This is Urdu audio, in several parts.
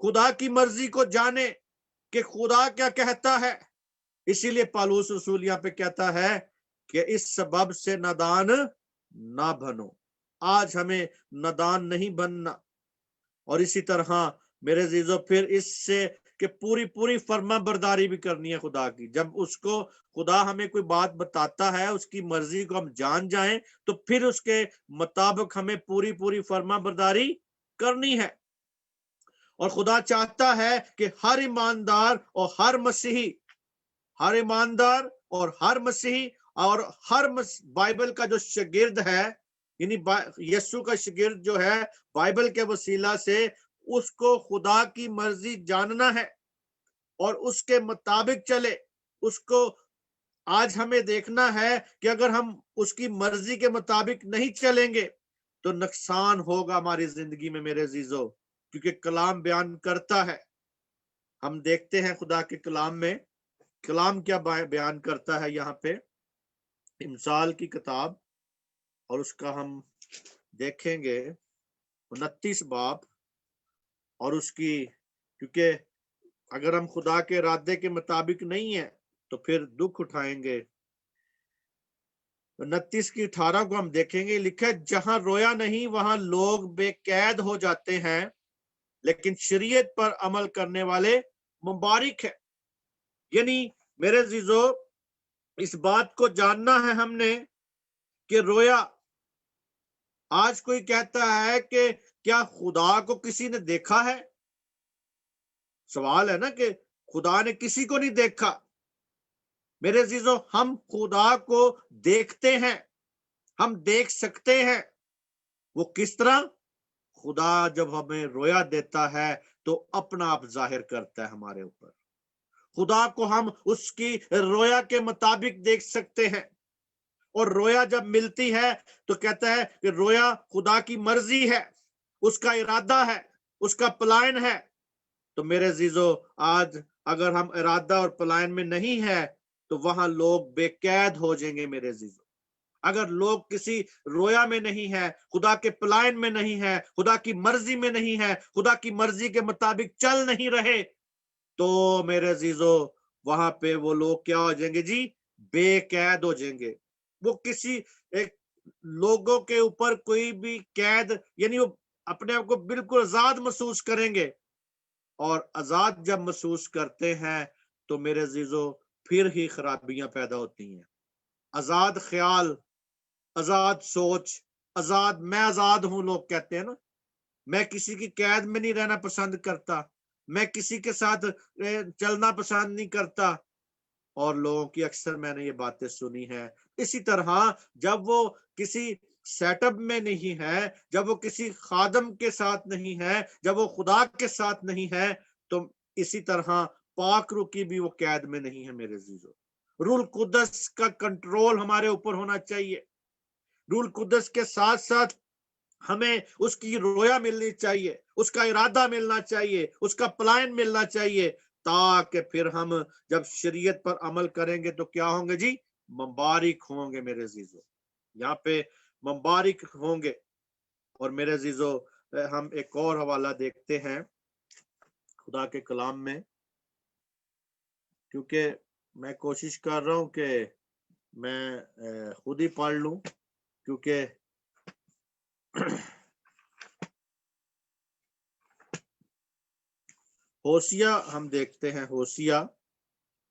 خدا کی مرضی کو جانے کہ خدا کیا کہتا ہے۔ اسی لیے پالوس رسول یہاں پہ کہتا ہے کہ اس سبب سے نادان نہ بنو۔ آج ہمیں نادان نہیں بننا، اور اسی طرح میرے عزیزو پھر اس سے کہ پوری فرما برداری بھی کرنی ہے خدا کی۔ جب اس کو خدا ہمیں کوئی بات بتاتا ہے، اس کی مرضی کو ہم جان جائیں، تو پھر اس کے مطابق ہمیں پوری فرما برداری کرنی ہے۔ اور خدا چاہتا ہے کہ ہر ایماندار اور ہر مسیحی اور ہر بائبل کا جو شاگرد ہے، یعنی یسوع کا شاگرد جو ہے، بائبل کے وسیلہ سے اس کو خدا کی مرضی جاننا ہے اور اس کے مطابق چلے۔ اس کو آج ہمیں دیکھنا ہے کہ اگر ہم اس کی مرضی کے مطابق نہیں چلیں گے تو نقصان ہوگا ہماری زندگی میں میرے عزیزو، کیونکہ کلام بیان کرتا ہے۔ ہم دیکھتے ہیں خدا کے کلام میں، کلام کیا بیان کرتا ہے یہاں پہ، امثال کی کتاب، اور اس کا ہم دیکھیں گے 29 باب، اور اس کی، کیونکہ اگر ہم خدا کے ارادے کے مطابق نہیں ہیں تو پھر دکھ اٹھائیں گے۔ 29 کی 18 کو ہم دیکھیں گے، لکھا ہے جہاں رویا نہیں وہاں لوگ بے قید ہو جاتے ہیں، لیکن شریعت پر عمل کرنے والے مبارک ہے۔ یعنی میرے عزیزو اس بات کو جاننا ہے ہم نے کہ رویا، آج کوئی کہتا ہے کہ کیا خدا کو کسی نے دیکھا ہے؟ سوال ہے نا کہ خدا نے کسی کو نہیں دیکھا۔ میرے عزیزو ہم خدا کو دیکھتے ہیں، ہم دیکھ سکتے ہیں۔ وہ کس طرح؟ خدا جب ہمیں رویا دیتا ہے تو اپنا آپ ظاہر کرتا ہے ہمارے اوپر۔ خدا کو ہم اس کی رویا کے مطابق دیکھ سکتے ہیں، اور رویا جب ملتی ہے تو کہتا ہے کہ رویا خدا کی مرضی ہے، اس کا ارادہ ہے، اس کا پلان ہے۔ تو میرے عزیزو آج اگر ہم ارادہ اور پلان میں نہیں ہے تو وہاں لوگ بے قید ہو جائیں گے میرے عزیزو۔ اگر لوگ کسی رویا میں نہیں ہے، خدا کے پلان میں نہیں ہے، خدا کی مرضی میں نہیں ہے، خدا کی مرضی کے مطابق چل نہیں رہے، تو میرے عزیزو وہاں پہ وہ لوگ کیا ہو جائیں گے جی؟ بے قید ہو جائیں گے۔ وہ کسی ایک لوگوں کے اوپر کوئی بھی قید، یعنی وہ اپنے آپ کو بالکل آزاد محسوس کریں گے، اور آزاد جب محسوس کرتے ہیں تو میرے عزیزو پھر ہی خرابیاں پیدا ہوتی ہیں۔ آزاد خیال، آزاد سوچ، میں آزاد ہوں، لوگ کہتے ہیں نا، میں کسی کی قید میں نہیں رہنا پسند کرتا، میں کسی کے ساتھ چلنا پسند نہیں کرتا، اور لوگوں کی اکثر میں نے یہ باتیں سنی ہیں۔ اسی طرح جب وہ کسی سیٹ اپ میں نہیں ہے، جب وہ کسی خادم کے ساتھ نہیں ہے، جب وہ خدا کے ساتھ نہیں ہے، تو اسی طرح پاک روح کی بھی وہ قید میں نہیں ہے میرے عزیزو۔ روح القدس کا کنٹرول ہمارے اوپر ہونا چاہیے۔ روح القدس کے ساتھ ساتھ ہمیں اس کی رویا ملنی چاہیے، اس کا ارادہ ملنا چاہیے، اس کا پلان ملنا چاہیے، تاکہ پھر ہم جب شریعت پر عمل کریں گے تو کیا ہوں گے جی؟ مبارک ہوں گے میرے عزیزو۔ یہاں پہ مبارک ہوں گے۔ اور میرے عزیزو ہم ایک اور حوالہ دیکھتے ہیں خدا کے کلام میں، کیونکہ میں کوشش کر رہا ہوں کہ میں خود ہی پڑھ لوں، کیونکہ ہوسیہ ہم دیکھتے ہیں، ہوسیہ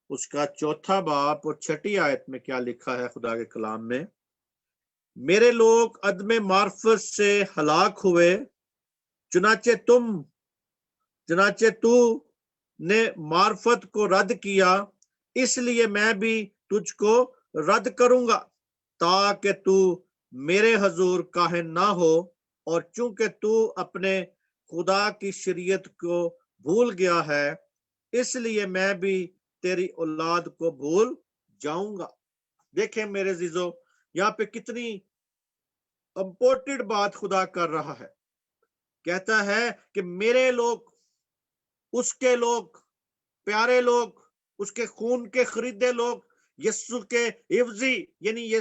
اس کا 4 باب اور 6 آیت میں کیا لکھا ہے خدا کے کلام میں، میرے لوگ عدم معرفت سے ہلاک ہوئے، چنانچہ تو نے معرفت کو رد کیا، اس لیے میں بھی تجھ کو رد کروں گا، تاکہ تو میرے حضور کاہن نہ ہو، اور چونکہ تو اپنے خدا کی شریعت کو بھول گیا ہے، اس لیے میں بھی تیری اولاد کو بھول جاؤں گا۔ دیکھیں میرے عزیزو یہاں پہ کتنی امپورٹنٹ بات خدا کر رہا ہے۔ کہتا ہے کہ میرے لوگ، اس کے لوگ، پیارے لوگ، اس کے خون کے خریدے لوگ، یسوع کے عوضی، یعنی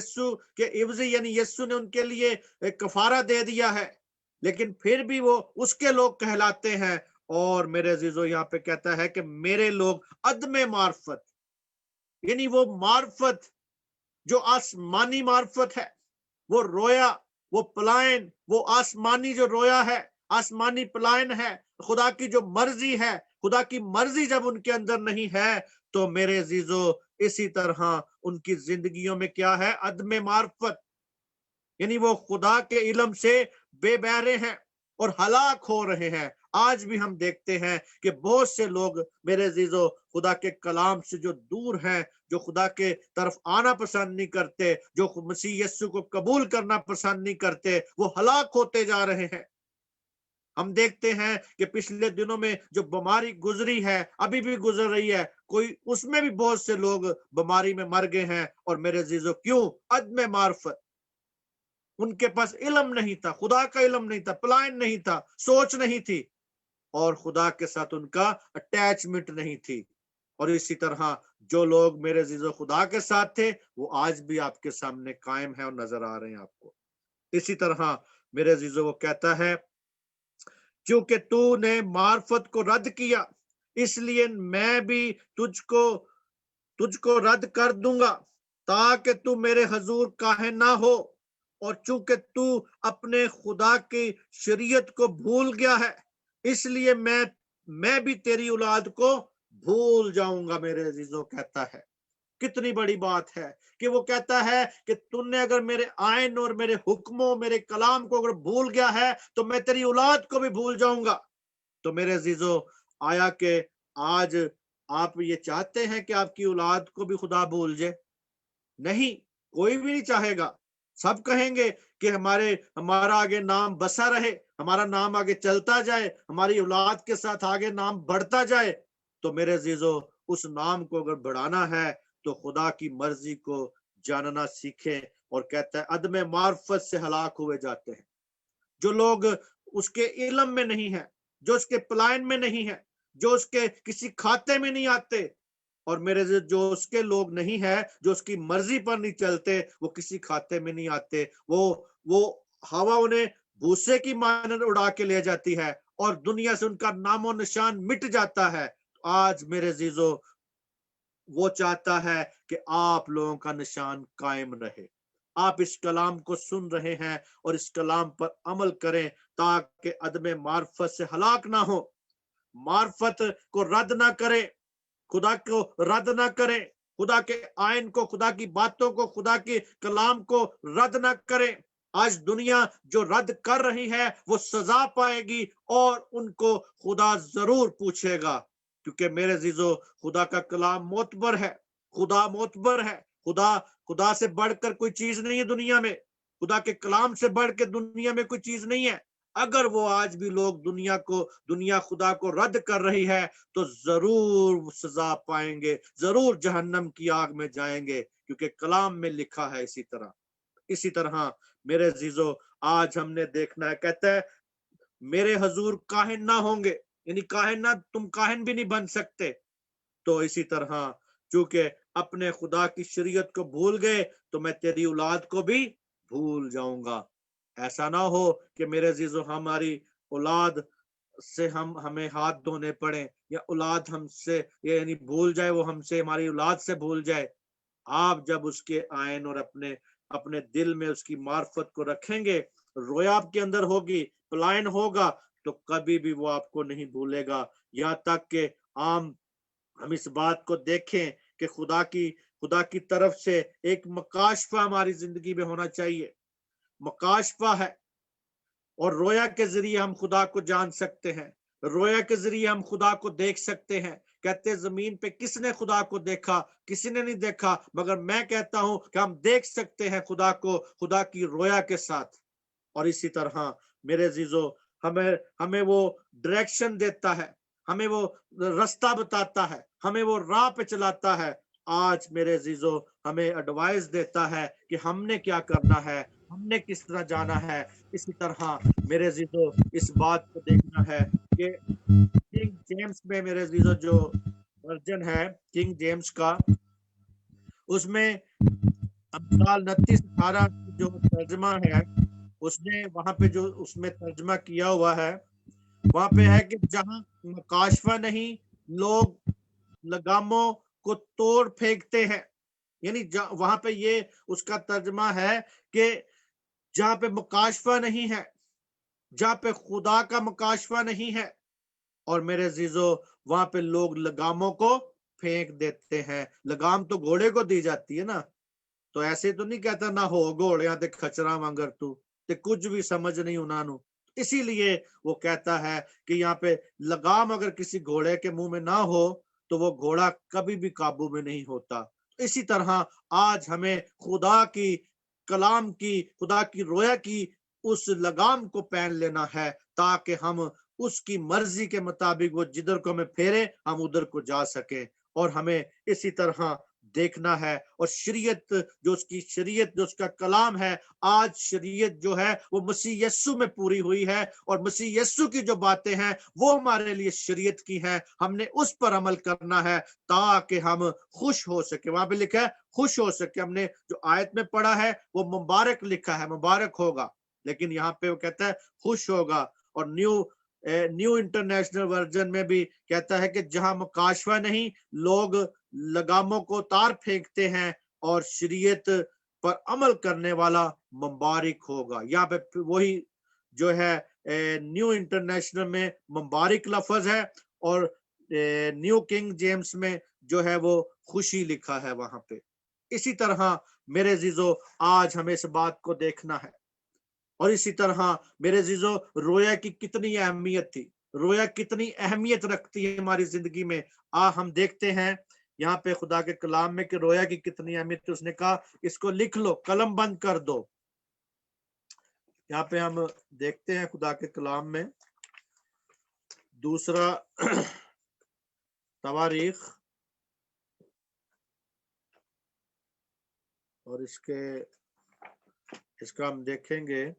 یسوع نے ان کے لیے کفارہ دے دیا ہے، لیکن پھر بھی وہ اس کے لوگ کہلاتے ہیں، اور میرے عزیزو یہاں پہ کہتا ہے کہ میرے لوگ عدم معرفت، یعنی وہ معرفت جو آسمانی معرفت ہے، وہ رویا، وہ پلائن، وہ آسمانی جو رویا ہے، آسمانی پلائن ہے، خدا کی جو مرضی ہے، خدا کی مرضی جب ان کے اندر نہیں ہے تو میرے عزیزو اسی طرح ان کی زندگیوں میں کیا ہے؟ عدم معرفت، یعنی وہ خدا کے علم سے بے بہرے ہیں اور ہلاک ہو رہے ہیں۔ آج بھی ہم دیکھتے ہیں کہ بہت سے لوگ میرے عزیزو خدا کے کلام سے جو دور ہیں، جو خدا کے طرف آنا پسند نہیں کرتے، جو مسیح یسوع کو قبول کرنا پسند نہیں کرتے، وہ ہلاک ہوتے جا رہے ہیں۔ ہم دیکھتے ہیں کہ پچھلے دنوں میں جو بیماری گزری ہے، ابھی بھی گزر رہی ہے، کوئی اس میں بھی بہت سے لوگ بیماری میں مر گئے ہیں۔ اور میرے عزیزو کیوں؟ عدم معرفت، ان کے پاس علم نہیں تھا، خدا کا علم نہیں تھا، پلان نہیں تھا، سوچ نہیں تھی، اور خدا کے ساتھ ان کا اٹیچمنٹ نہیں تھی۔ اور اسی طرح جو لوگ میرے عزیزو خدا کے ساتھ تھے وہ آج بھی آپ کے سامنے قائم ہے اور نظر آ رہے ہیں آپ کو۔ اسی طرح میرے عزیزو وہ کہتا ہے چونکہ تو نے معرفت کو رد کیا، اس لیے میں بھی تجھ کو رد کر دوں گا تاکہ تو میرے حضور کاہن نہ ہو، اور چونکہ تو اپنے خدا کی شریعت کو بھول گیا ہے، اس لیے میں بھی تیری اولاد کو بھول جاؤں گا۔ میرے عزیزو کہتا ہے کتنی بڑی بات ہے کہ وہ کہتا ہے کہ تم نے اگر میرے آئین اور میرے حکموں، میرے کلام کو اگر بھول گیا ہے تو میں تیری اولاد کو بھی بھول جاؤں گا۔ تو میرے عزیزو آیا کہ آج آپ یہ چاہتے ہیں کہ آپ کی اولاد کو بھی خدا بھول جائے؟ نہیں، کوئی بھی نہیں چاہے گا۔ سب کہیں گے کہ ہمارا آگے نام بسا رہے، ہمارا نام آگے چلتا جائے، ہماری اولاد کے ساتھ آگے نام بڑھتا جائے۔ تو میرے عزیزو اس نام کو اگر بڑھانا ہے تو خدا کی مرضی کو جاننا سیکھیں۔ اور کہتا ہے عدم معرفت سے ہلاک ہوئے جاتے ہیں جو لوگ اس کے علم میں نہیں ہیں، جو اس کے پلان میں نہیں ہیں، جو اس کے کسی کھاتے میں نہیں آتے۔ اور میرے جو اس کے لوگ نہیں ہے، جو اس کی مرضی پر نہیں چلتے، وہ کسی کھاتے میں نہیں آتے۔ وہ ہوا انہیں بھوسے کی مانند اڑا کے لے جاتی ہے اور دنیا سے ان کا نام و نشان مٹ جاتا ہے۔ آج میرے عزیزو وہ چاہتا ہے کہ آپ لوگوں کا نشان قائم رہے۔ آپ اس کلام کو سن رہے ہیں اور اس کلام پر عمل کریں تاکہ عدم معرفت سے ہلاک نہ ہو، معرفت کو رد نہ کریں، خدا کو رد نہ کریں، خدا کے آئین کو، خدا کی باتوں کو، خدا کے کلام کو رد نہ کریں۔ آج دنیا جو رد کر رہی ہے وہ سزا پائے گی اور ان کو خدا ضرور پوچھے گا، کیونکہ میرے عزیزو خدا کا کلام معتبر ہے، خدا معتبر ہے۔ خدا سے بڑھ کر کوئی چیز نہیں ہے دنیا میں، خدا کے کلام سے بڑھ کے دنیا میں کوئی چیز نہیں ہے۔ اگر وہ آج بھی لوگ دنیا خدا کو رد کر رہی ہے تو ضرور سزا پائیں گے، ضرور جہنم کی آگ میں جائیں گے، کیونکہ کلام میں لکھا ہے۔ اسی طرح میرے عزیزو آج ہم نے دیکھنا ہے، کہتا ہے میرے حضور کاہن نہ ہوں گے، یعنی کاہن نہ، تم کاہن بھی نہیں بن سکتے۔ تو اسی طرح چونکہ اپنے خدا کی شریعت کو بھول گئے تو میں تیری اولاد کو بھی بھول جاؤں گا۔ ایسا نہ ہو کہ میرے عزیزو ہماری اولاد سے ہمیں ہاتھ دھونے پڑے، یا اولاد ہم سے یعنی بھول جائے، وہ ہم سے، ہماری اولاد سے بھول جائے۔ آپ جب اس کے آئین اور اپنے دل میں اس کی معرفت کو رکھیں گے، رویا آپ کے اندر ہوگی، پلائن ہوگا، تو کبھی بھی وہ آپ کو نہیں بھولے گا، یہاں تک کہ ہم اس بات کو دیکھیں کہ خدا کی طرف سے ایک مکاشفہ ہماری زندگی میں ہونا چاہیے۔ مکاشفہ ہے، اور رویا کے ذریعے ہم خدا کو جان سکتے ہیں، رویا کے ذریعے ہم خدا کو دیکھ سکتے ہیں۔ کہتے زمین پہ کس نے خدا کو دیکھا؟ کسی نے نہیں دیکھا، مگر میں کہتا ہوں کہ ہم دیکھ سکتے ہیں خدا کو، خدا کی رویا کے ساتھ۔ اور اسی طرح میرے عزیزو ہمیں وہ ڈائریکشن دیتا ہے، ہمیں وہ رستہ بتاتا ہے، ہمیں وہ راہ پہ چلاتا ہے۔ آج میرے عزیزو ہمیں ایڈوائز دیتا ہے کہ ہم نے کیا کرنا ہے، ہم نے کس طرح جانا ہے۔ اسی طرح میرے عزیزو اس بات کو دیکھنا ہے کہ کنگ جیمز میں، میرے عزیزو جو ورژن ہے کنگ جیمز کا، اس میں امثال 29:18 جو ترجمہ ہے، اس نے وہاں پہ جو اس میں ترجمہ کیا ہوا ہے، وہاں پہ ہے کہ جہاں مکاشفہ نہیں لوگ لگاموں کو توڑ پھینکتے ہیں، یعنی وہاں پہ یہ اس کا ترجمہ ہے کہ جہاں پہ مکاشفہ نہیں ہے، جہاں پہ خدا کا مکاشفہ نہیں ہے، اور میرے عزیزو وہاں پہ لوگ لگاموں کو پھینک دیتے ہیں۔ لگام تو گھوڑے کو دی جاتی ہے نا، تو ایسے تو نہیں کہتا نہ ہو گھوڑیاں تے کھچرا مانگر تو تے کچھ بھی سمجھ نہیں انہاں نو، اسی لیے وہ کہتا ہے کہ یہاں پہ لگام اگر کسی گھوڑے کے منہ میں نہ ہو تو وہ گھوڑا کبھی بھی قابو میں نہیں ہوتا۔ اسی طرح آج ہمیں خدا کی کلام کی، خدا کی رویا کی اس لگام کو پہن لینا ہے تاکہ ہم اس کی مرضی کے مطابق وہ جدھر کو ہمیں پھیرے ہم ادھر کو جا سکیں۔ اور ہمیں اسی طرح دیکھنا ہے، اور شریعت جو اس کی شریعت جو اس کا کلام ہے، آج شریعت جو ہے وہ مسیح یسو میں پوری ہوئی ہے، اور مسیح یسو کی جو باتیں ہیں وہ ہمارے لیے شریعت کی ہیں، ہم نے اس پر عمل کرنا ہے تاکہ ہم خوش ہو سکے۔ وہاں پہ لکھا ہے خوش ہو سکے، ہم نے جو آیت میں پڑھا ہے وہ مبارک لکھا ہے، مبارک ہوگا، لیکن یہاں پہ وہ کہتا ہے خوش ہوگا۔ اور نیو انٹرنیشنل ورژن میں بھی کہتا ہے کہ جہاں مکاشفہ نہیں لوگ لگاموں کو تار پھینکتے ہیں، اور شریعت پر عمل کرنے والا مبارک ہوگا۔ یہاں پہ وہی جو ہے نیو انٹرنیشنل میں مبارک لفظ ہے، اور نیو کنگ جیمز میں جو ہے وہ خوشی لکھا ہے وہاں پہ۔ اسی طرح میرے عزیزو آج ہمیں اس بات کو دیکھنا ہے، اور اسی طرح میرے عزیزو رویا کی کتنی اہمیت تھی، رویا کتنی اہمیت رکھتی ہے ہماری زندگی میں۔ ہم دیکھتے ہیں یہاں پہ خدا کے کلام میں کہ رویا کی کتنی اہمیت تھی۔ اس نے کہا اس کو لکھ لو، قلم بند کر دو۔ یہاں پہ ہم دیکھتے ہیں خدا کے کلام میں دوسرا تواریخ، اور اس کا ہم دیکھیں گے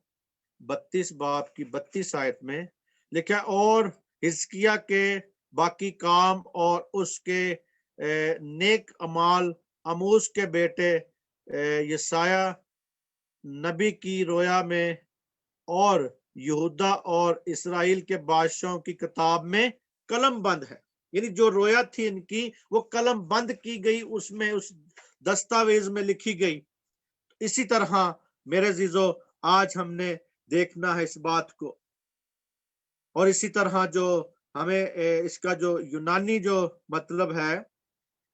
32 باب کی 32 آیت میں لکھا، اور حزقیہ کے باقی کام اور اس کے نیک اعمال اموس کے بیٹے یسایہ نبی کی رویا میں اور یہودا اور اسرائیل کے بادشاہوں کی کتاب میں قلم بند ہے، یعنی جو رویا تھی ان کی وہ قلم بند کی گئی، اس میں اس دستاویز میں لکھی گئی۔ اسی طرح میرے عزیزو آج ہم نے دیکھنا ہے اس بات کو، اور اسی طرح جو ہمیں اس کا جو یونانی جو مطلب ہے،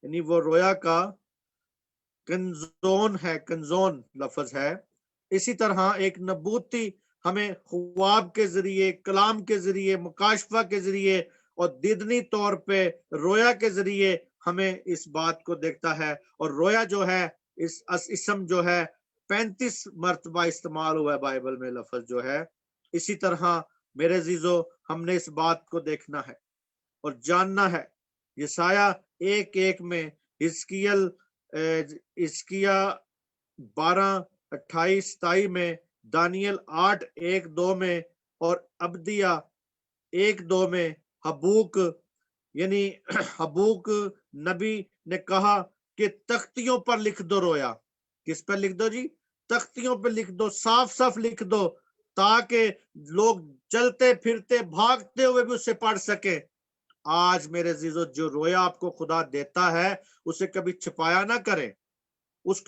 یعنی وہ رویا کا کنزون ہے، کنزون لفظ ہے۔ اسی طرح ایک نبوتی ہمیں خواب کے ذریعے، کلام کے ذریعے، مکاشفہ کے ذریعے اور دیدنی طور پہ رویا کے ذریعے ہمیں اس بات کو دیکھتا ہے۔ اور رویا جو ہے اس اسم جو ہے 35 مرتبہ استعمال ہوا ہے بائبل میں لفظ جو ہے۔ اسی طرح میرے عزیزو ہم نے اس بات کو دیکھنا ہے اور جاننا ہے۔ یسایہ 1:1 میں، حزقیہ 12:28-27 میں، دانیل 8:1-2 میں، اور عبدیہ 1:2 میں، حبوق یعنی حبوق نبی نے کہا کہ تختیوں پر لکھ دو رویا۔ کس پر لکھ دو جی؟ تختیوں پر لکھ دو، صاف صاف لکھ دو، تاکہ لوگ چلتے پھرتے بھاگتے ہوئے بھی اسے پڑھ سکے۔ آج میرے عزیزو جو رویا آپ کو خدا دیتا ہے اسے کبھی چھپایا نہ کریں، اس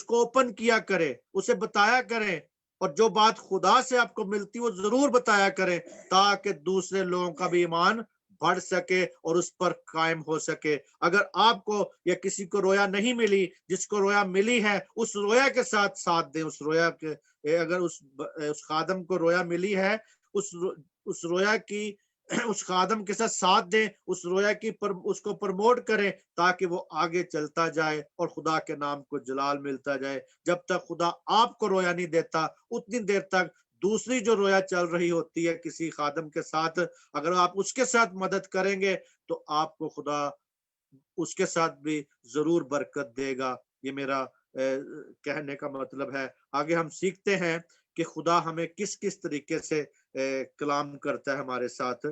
کو اوپن کیا کرے، اسے بتایا کریں، اور جو بات خدا سے آپ کو ملتی وہ ضرور بتایا کریں تاکہ دوسرے لوگوں کا بھی ایمان بڑھ سکے اور اس پر قائم ہو سکے۔ اگر آپ کو یا کسی کو رویا نہیں ملی، جس کو رویا ملی ہے اس رویا کے ساتھ ساتھ دیں، اس رویا کے اگر اس خادم کو رویا ملی ہے اس رویا کی اس خادم کے ساتھ دیں، اس رویا کی اس کو پرموٹ کریں تاکہ وہ آگے چلتا جائے اور خدا کے نام کو جلال ملتا جائے۔ جب تک خدا آپ کو رویا نہیں دیتا اتنی دیر تک دوسری جو رویا چل رہی ہوتی ہے کسی خادم کے ساتھ، اگر آپ اس کے ساتھ مدد کریں گے تو آپ کو خدا اس کے ساتھ بھی ضرور برکت دے گا۔ یہ میرا کہنے کا مطلب ہے۔ آگے ہم سیکھتے ہیں کہ خدا ہمیں کس کس طریقے سے کلام کرتا ہے ہمارے ساتھ۔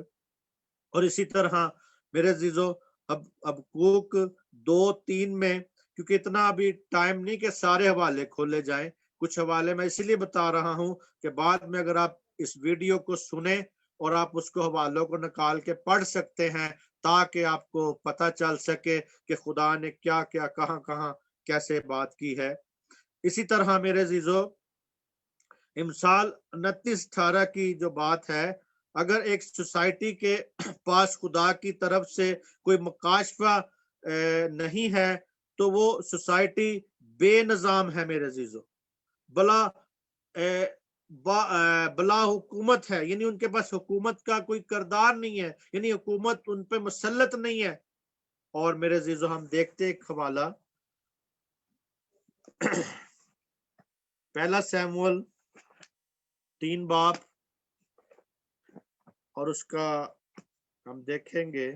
اور اسی طرح میرے عزیزو حبقوق 2:3 میں، کیونکہ اتنا ابھی ٹائم نہیں کہ سارے حوالے کھولے جائیں، کچھ حوالے میں اسی لیے بتا رہا ہوں کہ بعد میں اگر آپ اس ویڈیو کو سنیں اور آپ اس کو حوالوں کو نکال کے پڑھ سکتے ہیں تاکہ آپ کو پتہ چل سکے کہ خدا نے کیا کیا کہاں کہاں کیسے بات کی ہے۔ اسی طرح میرے عزیزو امثال 29:18 کی جو بات ہے، اگر ایک سوسائٹی کے پاس خدا کی طرف سے کوئی مکاشفہ نہیں ہے تو وہ سوسائٹی بے نظام ہے میرے عزیزو، بلا حکومت ہے، یعنی ان کے پاس حکومت کا کوئی کردار نہیں ہے، یعنی حکومت ان پہ مسلط نہیں ہے۔ اور میرے عزیزو ہم دیکھتے ایک حوالہ پہلا سیموئل 3 باب اور اس کا ہم دیکھیں گے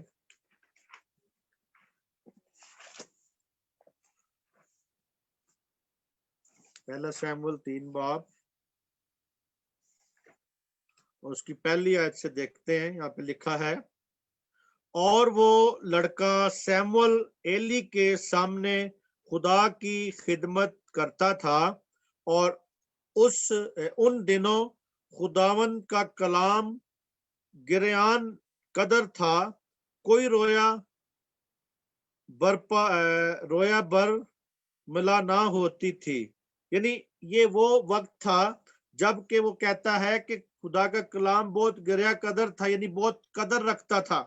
پہلا سیموئل 3 باب اور اس کی پہلی آیت سے دیکھتے ہیں۔ یہاں پہ لکھا ہے، اور وہ لڑکا سیموئل ایلی کے سامنے خدا کی خدمت کرتا تھا، اور ان دنوں خداوند کا کلام گریان قدر تھا، کوئی رویا بر ملا نہ ہوتی تھی۔ یعنی یہ وہ وقت تھا جب کہ وہ کہتا ہے کہ خدا کا کلام بہت گریا قدر تھا، یعنی بہت قدر رکھتا تھا،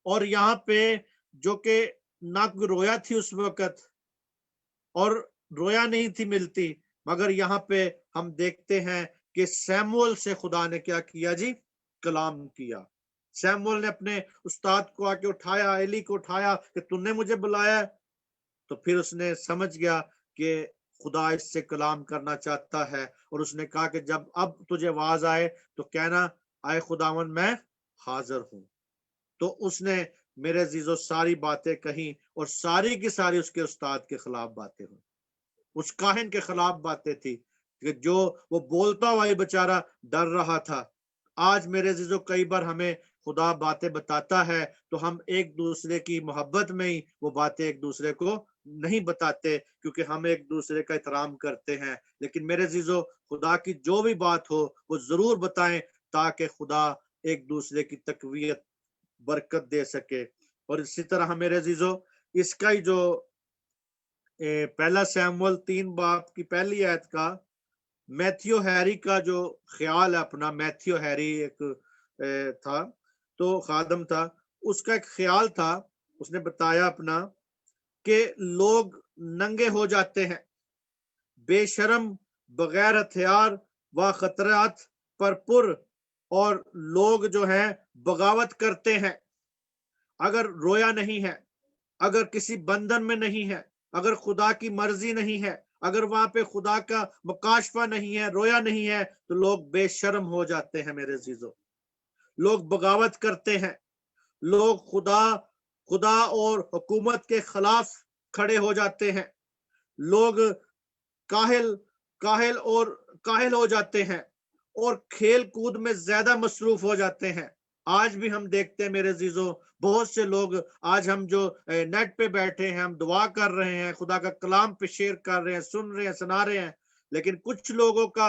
اور یہاں پہ جو کہ نہ کوئی رویا تھی اس وقت اور رویا نہیں تھی ملتی، مگر یہاں پہ ہم دیکھتے ہیں کہ سیموئل سے خدا نے کیا کیا جی؟ کلام کیا۔ سیموئل نے اپنے استاد کو آ کے اٹھایا، ایلی کو اٹھایا کہ تم نے مجھے بلایا، تو پھر اس نے سمجھ گیا کہ خدا اس سے کلام کرنا چاہتا ہے، اور اس نے کہا کہ جب اب تجھے آواز آئے تو کہنا، آئے خداوند میں حاضر ہوں۔ تو اس نے میرے عزیزو ساری باتیں کہیں، اور ساری کی ساری اس کے استاد کے خلاف باتیں ہوئی، اس کاہن کے خلاف باتیں تھی کہ جو وہ بولتا ہوا ہی بیچارہ ڈر رہا تھا۔ آج میرے عزیزو کئی بار ہمیں خدا باتیں بتاتا ہے تو ہم ایک دوسرے کی محبت میں ہی وہ باتیں ایک دوسرے کو نہیں بتاتے، کیونکہ ہم ایک دوسرے کا احترام کرتے ہیں۔ لیکن میرے عزیزو خدا کی جو بھی بات ہو وہ ضرور بتائیں تاکہ خدا ایک دوسرے کی تقویت برکت دے سکے۔ اور اسی طرح میرے عزیزو اس کا ہی جو پہلا سیموئل 3 باب کی پہلی آیت کا میتھیو ہیری کا جو خیال ہے اپنا، میتھیو ہیری ایک تھا تو خادم تھا، اس کا ایک خیال تھا، اس نے بتایا اپنا کہ لوگ ننگے ہو جاتے ہیں، بے شرم، بغیر ہتھیار و خطرات پر پر، اور لوگ جو ہیں بغاوت کرتے ہیں، اگر رویا نہیں ہے، اگر کسی بندھن میں نہیں ہے، اگر خدا کی مرضی نہیں ہے، اگر وہاں پہ خدا کا مکاشفہ نہیں ہے، رویا نہیں ہے، تو لوگ بے شرم ہو جاتے ہیں میرے عزیزو، لوگ بغاوت کرتے ہیں، لوگ خدا اور حکومت کے خلاف کھڑے ہو جاتے ہیں، لوگ کاہل ہو جاتے ہیں اور کھیل کود میں زیادہ مصروف ہو جاتے ہیں۔ آج بھی ہم دیکھتے ہیں میرے عزیزو بہت سے لوگ، آج ہم جو نیٹ پہ بیٹھے ہیں، ہم دعا کر رہے ہیں، خدا کا کلام پہ شیئر کر رہے ہیں، سن رہے ہیں، سنا رہے ہیں، لیکن کچھ لوگوں کا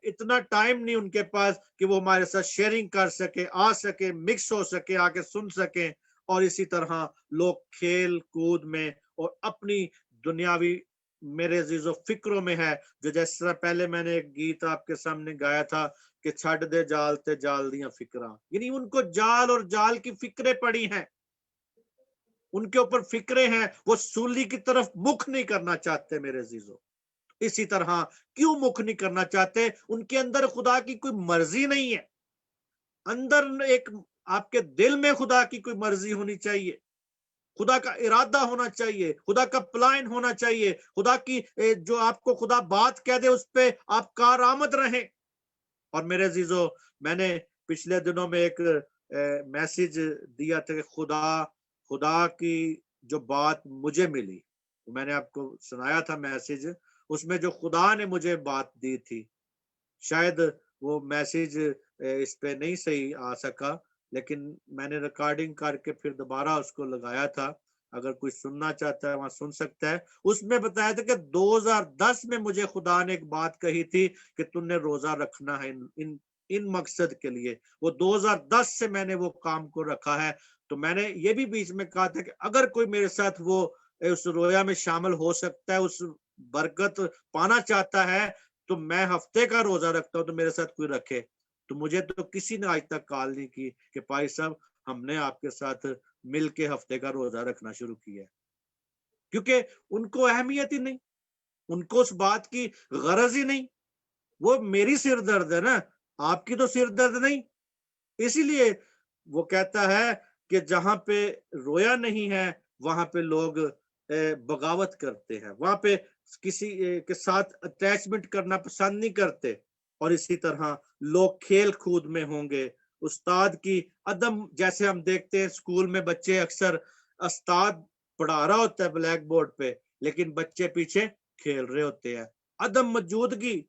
اتنا ٹائم نہیں ان کے پاس کہ وہ ہمارے ساتھ شیئرنگ کر سکے، آ سکے، مکس ہو سکے، آ کے سن سکیں۔ اور اسی طرح لوگ کھیل کود میں اور اپنی دنیاوی میرے عزیزو فکروں میں ہے، جو جس طرح پہلے میں نے ایک گیت آپ کے سامنے گایا تھا کہ چھڈ دے جال تے جال دیاں فکراں، یعنی ان کو جال اور جال کی فکریں پڑی ہیں، ان کے اوپر فکریں ہیں، وہ سولی کی طرف مکھ نہیں کرنا چاہتے میرے عزیزو۔ اسی طرح کیوں مکھ نہیں کرنا چاہتے؟ ان کے اندر خدا کی کوئی مرضی نہیں ہے، اندر ایک آپ کے دل میں خدا کی کوئی مرضی ہونی چاہیے، خدا کا ارادہ ہونا چاہیے، خدا کا پلان ہونا چاہیے، خدا کی جو آپ کو خدا بات کہہ دے اس پہ آپ کارآمد رہیں۔ اور میرے عزیزو میں نے پچھلے دنوں میں ایک میسج دیا تھا کہ خدا کی جو بات مجھے ملی، میں نے آپ کو سنایا تھا میسج، اس میں جو خدا نے مجھے بات دی تھی، شاید وہ میسج اس پہ نہیں صحیح آ سکا، لیکن میں نے ریکارڈنگ کر کے پھر دوبارہ اس کو لگایا تھا، اگر کوئی سننا چاہتا ہے وہاں سن سکتا ہے۔ اس میں بتایا تھا کہ 2010 میں مجھے خدا نے ایک بات کہی تھی کہ تم نے روزہ رکھنا ہے ان مقصد کے لیے. وہ 2010 سے میں نے وہ کام کو رکھا ہے. تو میں نے یہ بھی بیچ میں کہا تھا کہ اگر کوئی میرے ساتھ وہ اس رویا میں شامل ہو سکتا ہے, اس برکت پانا چاہتا ہے, تو میں ہفتے کا روزہ رکھتا ہوں, تو میرے ساتھ کوئی رکھے. تو مجھے تو کسی نے آج تک کال نہیں کی کہ پائی صاحب ہم نے آپ کے ساتھ مل کے ہفتے کا روزہ رکھنا شروع کیا, کیونکہ ان کو اہمیت ہی نہیں, ان کو اس بات کی غرض ہی نہیں. وہ میری سر درد ہے نا, آپ کی تو سر درد نہیں. اسی لیے وہ کہتا ہے کہ جہاں پہ رویا نہیں ہے وہاں پہ لوگ بغاوت کرتے ہیں, وہاں پہ کسی کے ساتھ اٹیچمنٹ کرنا پسند نہیں کرتے. اور اسی طرح لوگ کھیل کود میں ہوں گے, استاد کی عدم, جیسے ہم دیکھتے ہیں اسکول میں بچے اکثر استاد پڑھا رہا ہوتا ہے بلیک بورڈ پہ, لیکن بچے پیچھے کھیل رہے ہوتے ہیں. عدم موجودگی,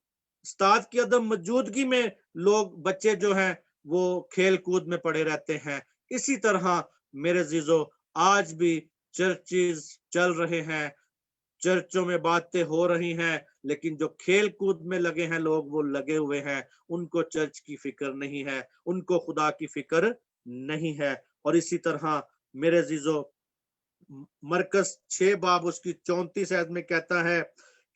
استاد کی عدم موجودگی میں لوگ بچے جو ہیں وہ کھیل کود میں پڑے رہتے ہیں. اسی طرح میرے عزیزو آج بھی چرچز چل رہے ہیں, چرچوں میں باتیں ہو رہی ہیں, لیکن جو کھیل کود میں لگے ہیں لوگ وہ لگے ہوئے ہیں. ان کو چرچ کی فکر نہیں ہے, ان کو خدا کی فکر نہیں ہے. اور اسی طرح میرے عزیزو مرکز 6 باب اس کی 34 آیت میں کہتا ہے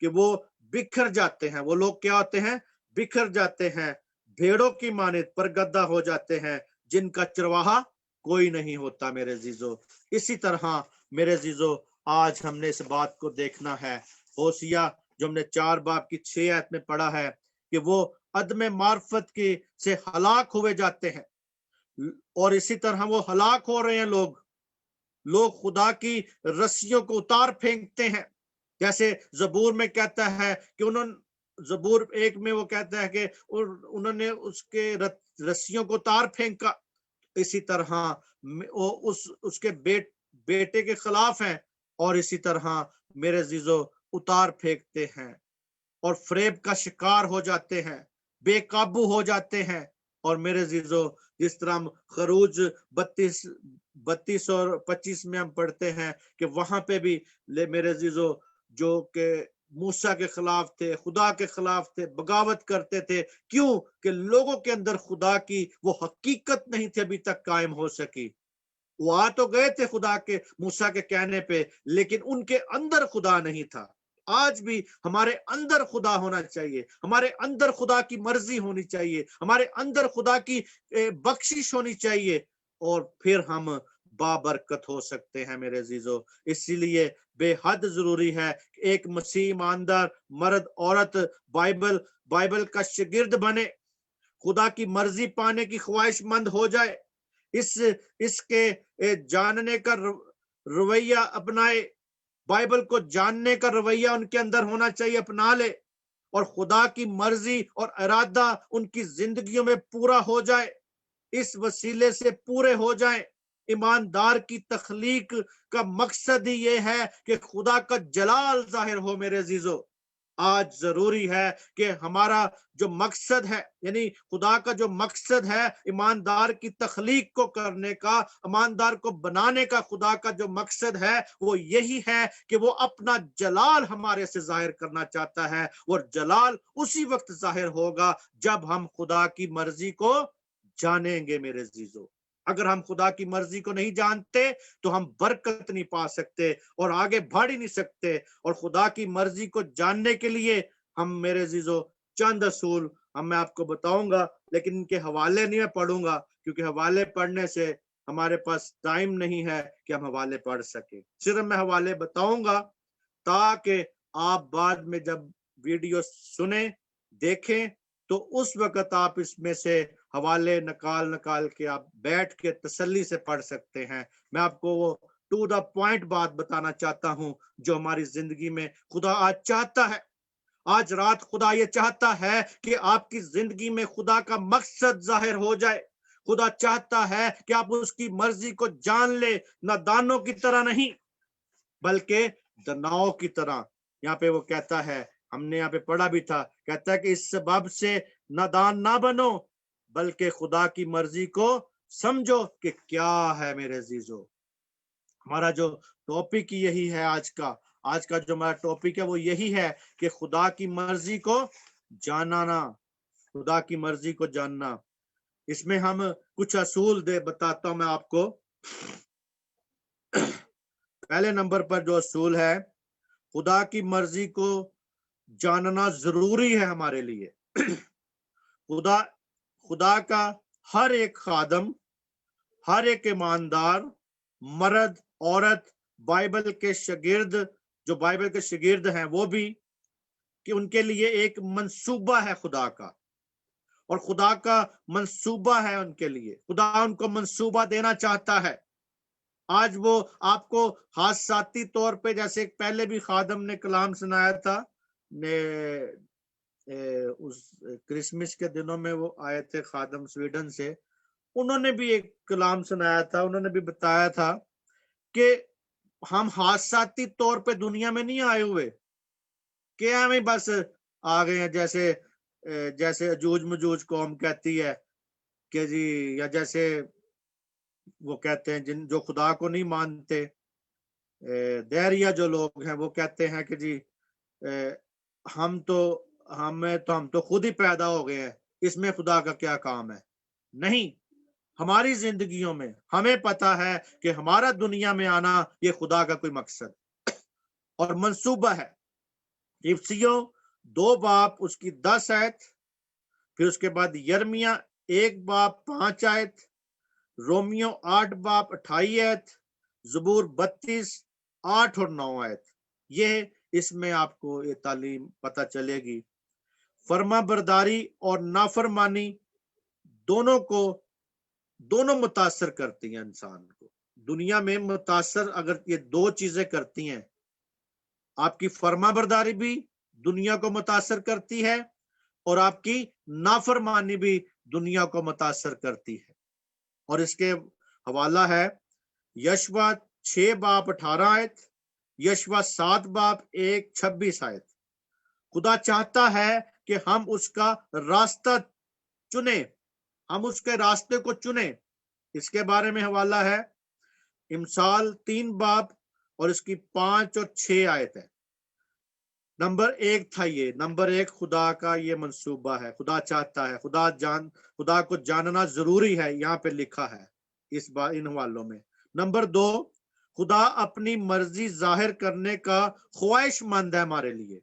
کہ وہ بکھر جاتے ہیں. وہ لوگ کیا ہوتے ہیں؟ بکھر جاتے ہیں, بھیڑوں کی مانند پرگدہ ہو جاتے ہیں, جن کا چرواہا کوئی نہیں ہوتا. میرے عزیزو اسی طرح میرے عزیزو آج ہم نے اس بات کو دیکھنا ہے. ہوسیہ جو ہم نے 4 باب کی 6 آیت میں پڑھا ہے کہ وہ عدم معرفت کی سے ہلاک ہوئے جاتے ہیں, اور اسی طرح وہ ہلاک ہو رہے ہیں. لوگ خدا کی رسیوں کو اتار پھینکتے ہیں, جیسے زبور میں کہتا ہے کہ زبور 1 میں وہ کہتا ہے کہ انہوں نے اس کے رسیوں کو اتار پھینکا. اسی طرح اس کے بیٹے کے خلاف ہیں, اور اسی طرح میرے عزیزو اتار پھینکتے ہیں اور فریب کا شکار ہو جاتے ہیں, بے قابو ہو جاتے ہیں. اور میرے عزیزو جس طرح خروج 32 اور 25 میں ہم پڑھتے ہیں کہ وہاں پہ بھی میرے عزیزو جو کہ موسیٰ کے خلاف تھے, خدا کے خلاف تھے, بغاوت کرتے تھے. کیوں؟ کہ لوگوں کے اندر خدا کی وہ حقیقت نہیں تھی ابھی تک قائم ہو سکی. وہ آ تو گئے تھے خدا کے موسیٰ کے کہنے پہ, لیکن ان کے اندر خدا نہیں تھا. آج بھی ہمارے اندر خدا ہونا چاہیے, ہمارے اندر خدا کی مرضی ہونی چاہیے, ہمارے اندر خدا کی بخشش ہونی چاہیے, اور پھر ہم بابرکت ہو سکتے ہیں. میرے عزیزو اسی لیے بے حد ضروری ہے کہ ایک مسیح ایماندار مرد عورت بائبل کا شاگرد بنے, خدا کی مرضی پانے کی خواہش مند ہو جائے, اس کے جاننے کا رویہ اپنائے, بائبل کو جاننے کا رویہ ان کے اندر ہونا چاہیے, اپنا لے, اور خدا کی مرضی اور ارادہ ان کی زندگیوں میں پورا ہو جائے, اس وسیلے سے پورے ہو جائیں. ایماندار کی تخلیق کا مقصد ہی یہ ہے کہ خدا کا جلال ظاہر ہو. میرے عزیزو آج ضروری ہے کہ ہمارا جو مقصد ہے, یعنی خدا کا جو مقصد ہے ایماندار کی تخلیق کو کرنے کا, ایماندار کو بنانے کا, خدا کا جو مقصد ہے وہ یہی ہے کہ وہ اپنا جلال ہمارے سے ظاہر کرنا چاہتا ہے, اور جلال اسی وقت ظاہر ہوگا جب ہم خدا کی مرضی کو جانیں گے. میرے عزیزو اگر ہم خدا کی مرضی کو نہیں جانتے تو ہم برکت نہیں پا سکتے اور آگے بڑھ ہی نہیں سکتے. اور خدا کی مرضی کو جاننے کے لیے ہم میرے عزیزو چند اصول میں آپ کو بتاؤں گا, لیکن ان کے حوالے نہیں میں پڑھوں گا, کیونکہ حوالے پڑھنے سے ہمارے پاس ٹائم نہیں ہے کہ ہم حوالے پڑھ سکیں. صرف میں حوالے بتاؤں گا تاکہ آپ بعد میں جب ویڈیو سنیں دیکھیں تو اس وقت آپ اس میں سے حوالے نکال کے آپ بیٹھ کے تسلی سے پڑھ سکتے ہیں. میں آپ کو وہ ٹو دا پوائنٹ بات بتانا چاہتا ہوں جو ہماری زندگی میں خدا آج چاہتا ہے. آج رات خدا یہ چاہتا ہے کہ آپ کی زندگی میں خدا کا مقصد ظاہر ہو جائے. خدا چاہتا ہے کہ آپ اس کی مرضی کو جان لے, نادانوں کی طرح نہیں بلکہ دناؤں کی طرح. یہاں پہ وہ کہتا ہے, ہم نے یہاں پہ پڑھا بھی تھا, کہتا ہے کہ اس سبب سے نادان نہ بنو بلکہ خدا کی مرضی کو سمجھو کہ کیا ہے. میرے عزیزو ہمارا جو ٹاپک یہی ہے, آج کا جو ہمارا ٹاپک ہے وہ یہی ہے کہ خدا کی مرضی کو جاننا, خدا کی مرضی کو جاننا، اس میں ہم کچھ اصول بتاتا ہوں میں آپ کو۔ پہلے نمبر پر جو اصول ہے، خدا کی مرضی کو جاننا ضروری ہے ہمارے لیے۔ خدا کا ہر ایک خادم، ہر ایک ایماندار مرد عورت، بائبل کے شاگرد، جو بائبل کے شاگرد ہیں وہ بھی، کہ ان کے لیے ایک منصوبہ ہے خدا کا، اور خدا کا منصوبہ ہے ان کے لیے۔ خدا ان کو منصوبہ دینا چاہتا ہے۔ آج وہ آپ کو حادثاتی طور پہ، جیسے پہلے بھی خادم نے کلام سنایا تھا، اس کرسمس کے دنوں میں وہ آئے تھے خادم سویڈن سے، انہوں نے بھی ایک کلام سنایا تھا، انہوں نے بھی بتایا تھا کہ ہم حادثاتی طور پہ دنیا میں نہیں آئے ہوئے کہ ہمیں بس آ گئے ہیں، جیسے اجوج مجوج قوم کہتی ہے کہ جی، یا جیسے وہ کہتے ہیں جو خدا کو نہیں مانتے، دہریہ جو لوگ ہیں وہ کہتے ہیں کہ جی ہم تو خود ہی پیدا ہو گئے ہیں، اس میں خدا کا کیا کام ہے۔ نہیں، ہماری زندگیوں میں ہمیں پتا ہے کہ ہمارا دنیا میں آنا یہ خدا کا کوئی مقصد اور منصوبہ ہے۔ افسیوں 2 باب اس کی 10 آیت، پھر اس کے بعد یرمیہ 1 باب 5 آیت، رومیو 8 باب 28 آیت، زبور 32 8 اور 9 آیت، یہ اس میں آپ کو یہ تعلیم پتہ چلے گی۔ فرما برداری اور نافرمانی دونوں متاثر کرتی ہیں انسان کو دنیا میں۔ متاثر اگر یہ 2 چیزیں کرتی ہیں، آپ کی فرما برداری بھی دنیا کو متاثر کرتی ہے، اور آپ کی نافرمانی بھی دنیا کو متاثر کرتی ہے۔ اور اس کے حوالہ ہے یشوع 6 باب 18 آیت، یشوع 7 باب 1-26 آیت۔ خدا چاہتا ہے کہ ہم اس کا راستہ چنیں، ہم اس کے راستے کو چنیں۔ اس کے بارے میں حوالہ ہے امثال 3 باب اور اس کی 5 اور 6 آیت ہے۔ نمبر 1 تھا یہ، نمبر 1 خدا کا یہ منصوبہ ہے، خدا چاہتا ہے، خدا کو جاننا ضروری ہے، یہاں پہ لکھا ہے ان حوالوں میں۔ نمبر 2، خدا اپنی مرضی ظاہر کرنے کا خواہش مند ہے ہمارے لیے۔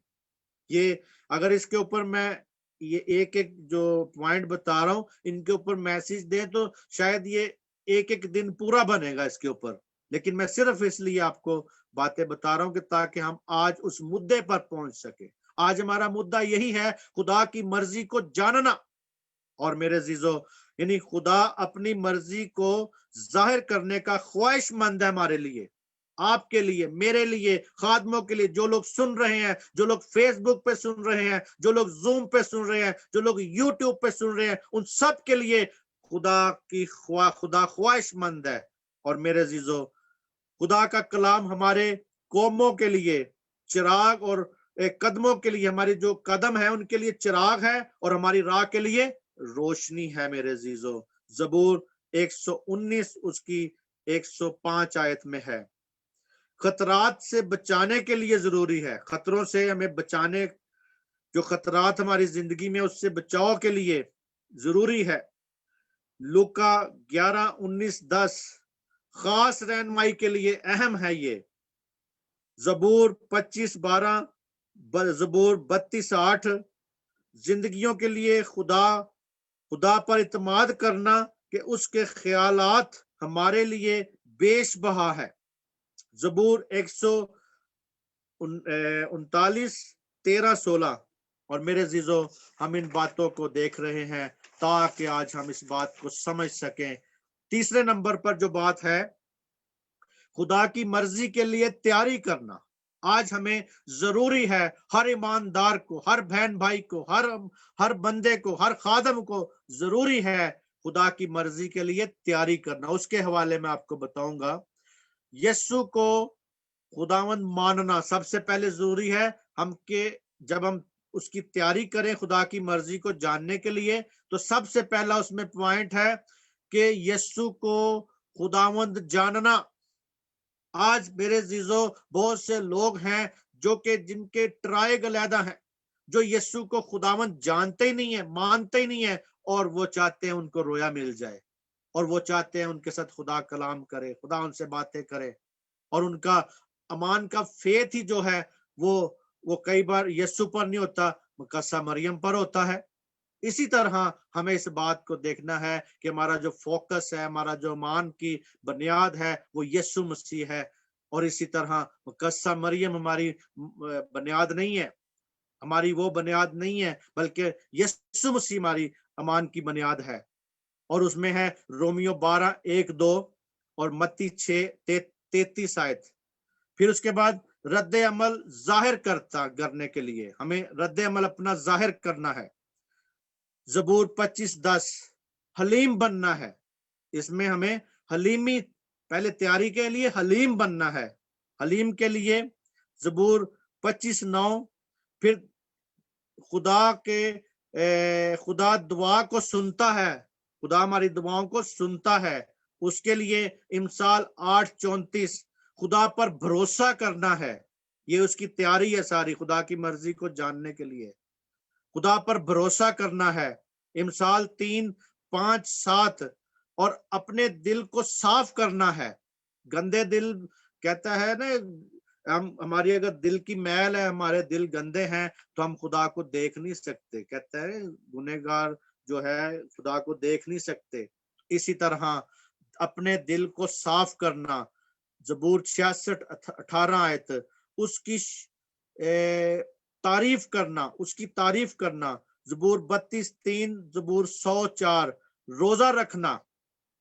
یہ اگر اس کے اوپر میں یہ ایک جو پوائنٹ بتا رہا ہوں، ان کے اوپر میسج دیں تو شاید یہ ایک دن پورا بنے گا اس کے اوپر، لیکن میں صرف اس لیے آپ کو باتیں بتا رہا ہوں کہ تاکہ ہم آج اس مدے پر پہنچ سکے۔ آج ہمارا مدعا یہی ہے، خدا کی مرضی کو جاننا۔ اور میرے عزیزو، یعنی خدا اپنی مرضی کو ظاہر کرنے کا خواہش مند ہے ہمارے لیے، آپ کے لیے، میرے لیے، خادموں کے لیے، جو لوگ سن رہے ہیں، جو لوگ فیس بک پہ سن رہے ہیں، جو لوگ زوم پہ سن رہے ہیں، جو لوگ یوٹیوب پہ سن رہے ہیں، ان سب کے لیے خدا خواہش مند ہے۔ اور میرے عزیزو، خدا کا کلام ہمارے قوموں کے لیے چراغ، اور قدموں کے لیے، ہماری جو قدم ہے ان کے لیے چراغ ہے، اور ہماری راہ کے لیے روشنی ہے۔ میرے عزیزو، زبور 119 اس کی 105 آیت میں ہے۔ خطرات سے بچانے کے لیے ضروری ہے، خطروں سے ہمیں بچانے، جو خطرات ہماری زندگی میں اس سے بچاؤ کے لیے ضروری ہے۔ لوکا 11:19-10 خاص رہنمائی کے لیے اہم ہے یہ۔ زبور 25:12، زبور 32:8 زندگیوں کے لیے خدا پر اعتماد کرنا کہ اس کے خیالات ہمارے لیے بیش بہا ہے۔ زبور 139:13-16۔ اور میرے عزیزو، ہم ان باتوں کو دیکھ رہے ہیں تاکہ آج ہم اس بات کو سمجھ سکیں۔ تیسرے نمبر پر جو بات ہے، خدا کی مرضی کے لیے تیاری کرنا۔ آج ہمیں ضروری ہے، ہر ایماندار کو، ہر بہن بھائی کو، ہر بندے کو، ہر خادم کو ضروری ہے خدا کی مرضی کے لیے تیاری کرنا۔ اس کے حوالے میں آپ کو بتاؤں گا، یسوع کو خداوند ماننا سب سے پہلے ضروری ہے۔ جب ہم اس کی تیاری کریں خدا کی مرضی کو جاننے کے لیے، تو سب سے پہلا اس میں پوائنٹ ہے کہ یسوع کو خداوند جاننا۔ آج میرے عزیزو، بہت سے لوگ ہیں جن کے ٹرائب علیحدہ ہیں، جو یسوع کو خداوند جانتے ہی نہیں ہے، مانتے ہی نہیں ہے، اور وہ چاہتے ہیں ان کو رویا مل جائے، اور وہ چاہتے ہیں ان کے ساتھ خدا کلام کرے، خدا ان سے باتیں کرے، اور ان کا امان کا فیتھ ہی جو ہے وہ کئی بار یسوع پر نہیں ہوتا، مقدسہ مریم پر ہوتا ہے۔ اسی طرح ہمیں اس بات کو دیکھنا ہے کہ ہمارا جو فوکس ہے، ہمارا جو ایمان کی بنیاد ہے وہ یسوع مسیح ہے، اور اسی طرح مقدسہ مریم ہماری بنیاد نہیں ہے، ہماری وہ بنیاد نہیں ہے، بلکہ یسوع مسیح ہماری ایمان کی بنیاد ہے، اور اس میں ہے رومیو 12:1-2 اور متی 6:33 آیت۔ پھر اس کے بعد رد عمل ظاہر کرنے کے لیے ہمیں رد عمل اپنا ظاہر کرنا ہے۔ زبور 25:10 حلیم بننا ہے، اس میں ہمیں حلیمی پہلے تیاری کے لیے حلیم بننا ہے، حلیم کے لیے زبور 25:9۔ پھر خدا دعا کو سنتا ہے، خدا ہماری دعاؤں کو سنتا ہے، اس کے لیے امثال 8:34 خدا پر بھروسہ کرنا ہے، یہ اس کی تیاری ہے ساری، خدا کی مرضی کو جاننے کے لیے خدا پر بھروسہ کرنا ہے۔ امثال 3:5-7 اور اپنے دل کو صاف کرنا ہے، گندے دل کہتا ہے نا، ہماری اگر دل کی میل ہے، ہمارے دل گندے ہیں تو ہم خدا کو دیکھ نہیں سکتے، کہتا ہے گنہگار جو ہے خدا کو دیکھ نہیں سکتے۔ اسی طرح اپنے دل کو صاف کرنا، زبور 66:18 آیت، اس کی تعریف کرنا، اس کی تعریف کرنا، زبور 32:3، زبور 100:4، روزہ رکھنا،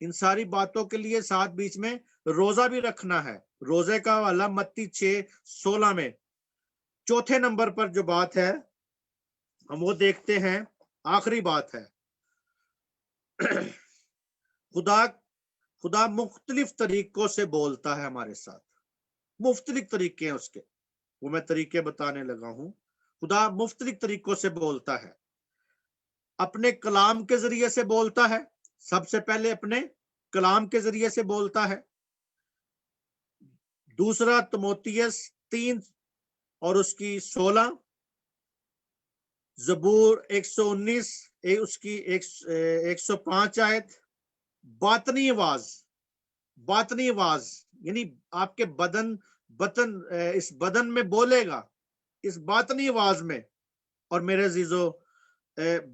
ان ساری باتوں کے لیے ساتھ بیچ میں روزہ بھی رکھنا ہے۔ روزے کا حوالہ متی 6:16 میں۔ چوتھے نمبر پر جو بات ہے ہم وہ دیکھتے ہیں، آخری بات ہے، خدا مختلف طریقوں سے بولتا ہے ہمارے ساتھ، مختلف طریقے ہیں اس کے، وہ میں طریقے بتانے لگا ہوں۔ خدا مختلف طریقوں سے بولتا ہے، اپنے کلام کے ذریعے سے بولتا ہے، سب سے پہلے اپنے کلام کے ذریعے سے بولتا ہے۔ دوسرا تموتیس 3 اور اس کی 16، زبور 119 اس کی 105 آیت، باطنی آواز یعنی آپ کے اس بدن میں بولے گا، اس باطنی آواز میں۔ اور میرے عزیزو،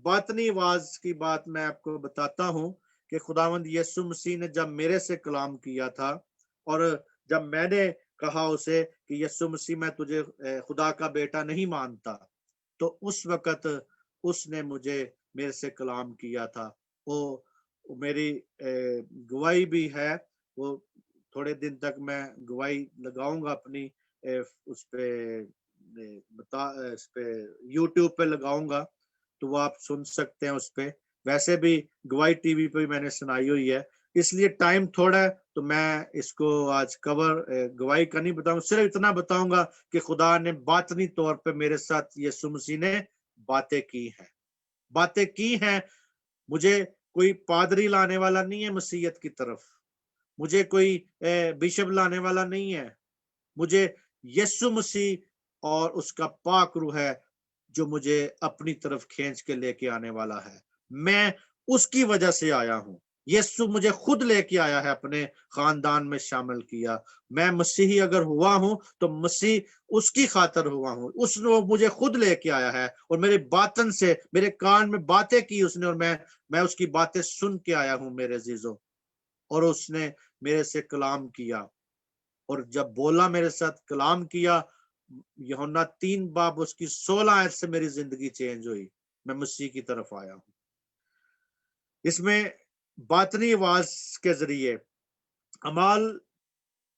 باطنی آواز کی بات میں آپ کو بتاتا ہوں کہ خداوند یسوع مسیح نے جب میرے سے کلام کیا تھا، اور جب میں نے کہا اسے کہ یسوع مسیح میں تجھے خدا کا بیٹا نہیں مانتا، تو اس وقت اس نے میرے سے کلام کیا تھا۔ وہ میری گواہی بھی ہے، وہ تھوڑے دن تک میں گواہی لگاؤں گا اپنی اس پہ یوٹیوب پہ لگاؤں گا، تو وہ آپ سن سکتے ہیں اس پہ۔ ویسے بھی گواہی ٹی وی پہ میں نے سنائی ہوئی ہے، اس لیے ٹائم تھوڑا ہے تو میں اس کو آج گواہی کا نہیں بتاؤں، صرف اتنا بتاؤں گا کہ خدا نے باطنی طور پہ میرے ساتھ یسوع مسیح نے باتیں کی ہیں۔ مجھے کوئی پادری لانے والا نہیں ہے مسیحیت کی طرف، مجھے کوئی بشپ لانے والا نہیں ہے، مجھے یسوع مسیح اور اس کا پاک روح ہے جو مجھے اپنی طرف کھینچ کے لے کے آنے والا ہے۔ میں اس کی وجہ سے آیا ہوں، یسوع مجھے خود لے کے آیا ہے، اپنے خاندان میں شامل کیا۔ میں مسیحی اگر ہوا ہوں تو مسیح اس کی خاطر ہوا ہوں، اس نے مجھے خود لے کے آیا ہے، اور میرے باطن سے میرے کان میں باتیں کی اس نے، اور میں اس کی باتیں سن کے آیا ہوں میرے عزیزوں۔ اور اس نے میرے سے کلام کیا، اور جب بولا میرے ساتھ کلام کیا، یوحنا 3 اس کی 16 آیت سے میری زندگی چینج ہوئی، میں مسیح کی طرف آیا ہوں۔ اس میں باطنی آواز کے ذریعے اعمال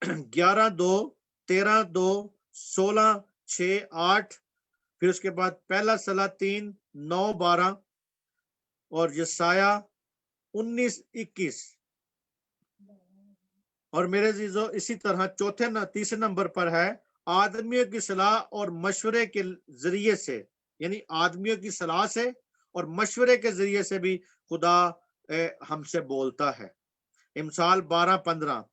11:2، 13:2، 16:6-8، پھر اس کے بعد پہلا سلاطین 9:12 اور یسایہ 19:21۔ اور میرے عزیزو، اسی طرح تیسرے نمبر پر ہے آدمیوں کی صلاح اور مشورے کے ذریعے سے، یعنی آدمیوں کی صلاح سے اور مشورے کے ذریعے سے بھی خدا ہم سے بولتا ہے۔ امثال 12:15،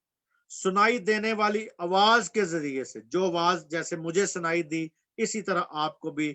سنائی دینے والی آواز کے ذریعے سے، جو آواز جیسے مجھے سنائی دی اسی طرح آپ کو بھی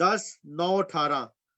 10:9-18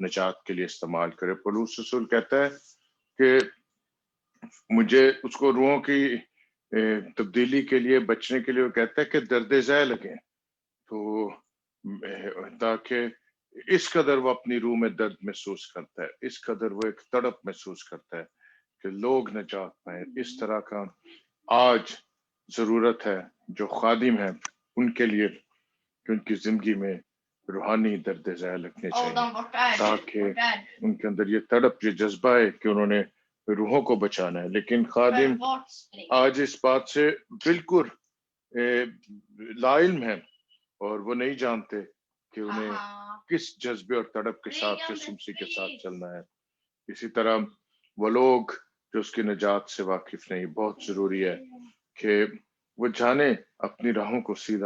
نجات کے لیے استعمال کرے. پولس رسول کہتا ہے کہ مجھے اس کو روحوں کی تبدیلی کے لیے بچنے کے لیے وہ کہتا ہے کہ درد ذہ لگیں، تو تاکہ اس قدر وہ اپنی روح میں درد محسوس کرتا ہے، اس قدر وہ ایک تڑپ محسوس کرتا ہے کہ لوگ نجات پائیں. اس طرح کا آج ضرورت ہے جو خادم ہیں ان کے لیے کہ ان کی زندگی میں روحانی درد ذہ لگنے چاہیے تاکہ ان کے اندر یہ تڑپ، یہ جذبہ ہے کہ انہوں نے روحوں کو بچانا ہے. لیکن خادم آج اس بات سے بالکل لا علم ہے اور وہ نہیں جانتے کہ انہیں کس جذبے اور تڑپ کے ساتھ یسوع مسیح کے ساتھ چلنا ہے. اسی طرح وہ لوگ جو اس کی نجات سے واقف نہیں، بہت ضروری ہے کہ وہ جانے اپنی راہوں کو سیدھا